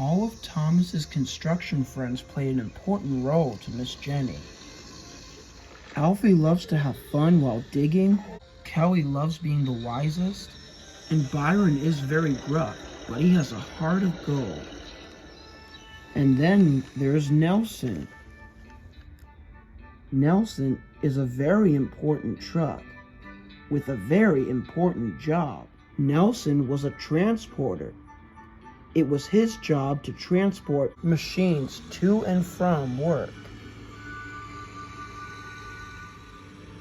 All of Thomas's construction friends played an important role to Miss Jenny. Alfie loves to have fun while digging, Kelly loves being the wisest, and Byron is very gruff, but he has a heart of gold. And then there's Nelson. Nelson is a very important truck with a very important job. Nelson was a transporter. It was his job to transport machines to and from work.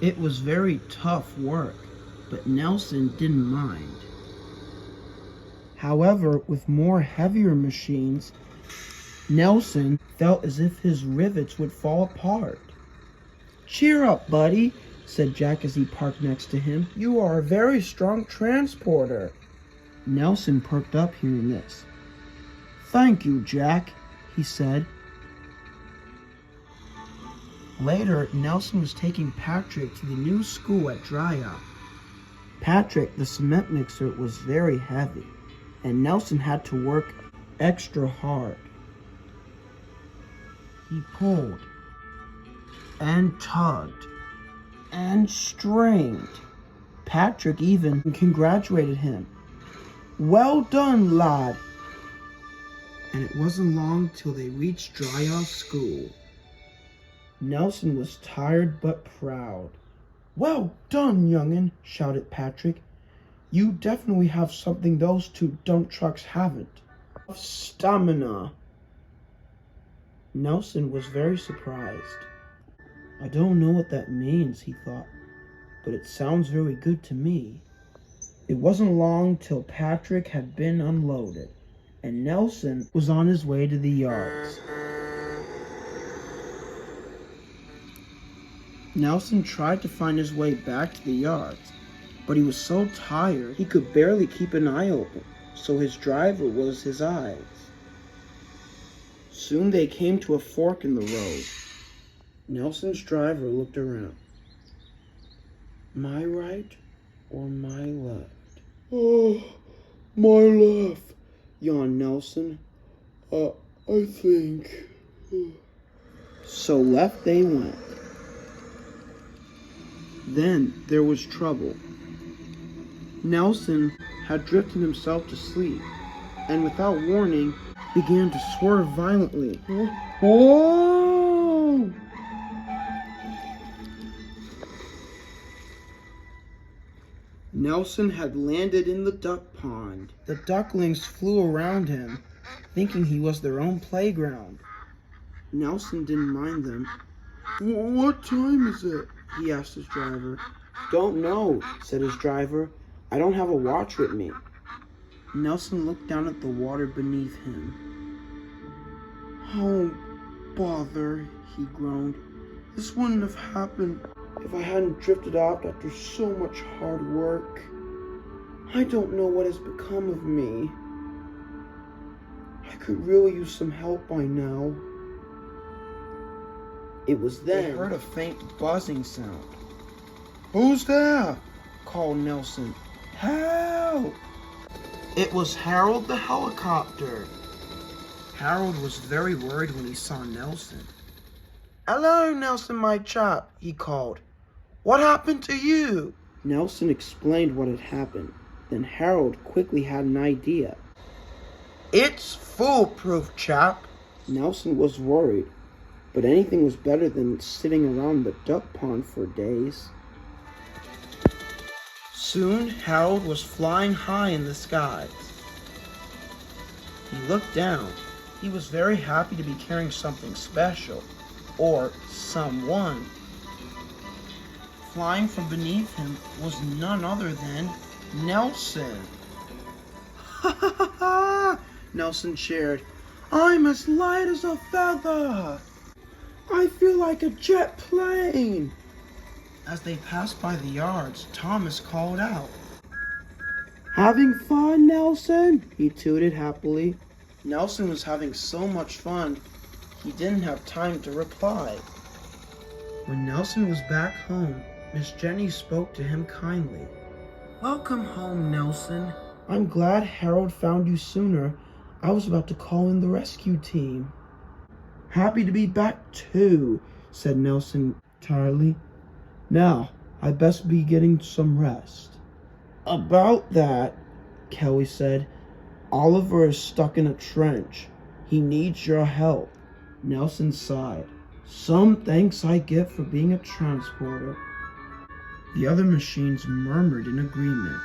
It was very tough work, but Nelson didn't mind. However, with more heavier machines, Nelson felt as if his rivets would fall apart. "Cheer up, buddy," said Jack as he parked next to him. "You are a very strong transporter." Nelson perked up hearing this. "Thank you, Jack," he said. Later, Nelson was taking Patrick to the new school at Dry-Up. Patrick, the cement mixer, was very heavy, and Nelson had to work extra hard. He pulled and tugged and strained. Patrick even congratulated him. "Well done, lad." And it wasn't long till they reached Dry-Off School. Nelson was tired but proud. "Well done, young'un," shouted Patrick. "You definitely have something those two dump trucks haven't. Stamina." Nelson was very surprised. "I don't know what that means," he thought, "but it sounds very good to me." It wasn't long till Patrick had been unloaded, and Nelson was on his way to the yards. Nelson tried to find his way back to the yards, but he was so tired he could barely keep an eye open, so his driver was his eyes. Soon they came to a fork in the road. Nelson's driver looked around. My right or my left? "Oh, my left," yawned Nelson. I think. So left they went. Then there was trouble. Nelson had drifted himself to sleep, and without warning, began to swerve violently. Whoa! Nelson had landed in the duck pond. The ducklings flew around him, thinking he was their own playground. Nelson didn't mind them. "What time is it?" he asked his driver. "Don't know," said his driver. "I don't have a watch with me." Nelson looked down at the water beneath him. "Oh, bother," he groaned. "This wouldn't have happened if I hadn't drifted off after so much hard work. I don't know what has become of me. I could really use some help by now." It was then they heard a faint buzzing sound. "Who's there?" called Nelson. "Help!" It was Harold the helicopter. Harold was very worried when he saw Nelson. "Hello, Nelson, my chap," he called. "What happened to you?" Nelson explained what had happened. Then Harold quickly had an idea. "It's foolproof, chap." Nelson was worried, but anything was better than sitting around the duck pond for days. Soon Harold was flying high in the skies. He looked down. He was very happy to be carrying something special, or someone. Flying from beneath him was none other than Nelson. "Ha ha ha ha!" Nelson cheered. "I'm as light as a feather. I feel like a jet plane." As they passed by the yards, Thomas called out. "Having fun, Nelson?" he tooted happily. Nelson was having so much fun, he didn't have time to reply. When Nelson was back home, Miss Jenny spoke to him kindly. "Welcome home, Nelson. I'm glad Harold found you sooner. I was about to call in the rescue team. Happy to be back too, said Nelson tiredly. Now, I best be getting some rest. About that, Kelly said, Oliver is stuck in a trench. He needs your help. Nelson sighed. Some thanks I get for being a transporter. The other machines murmured in agreement.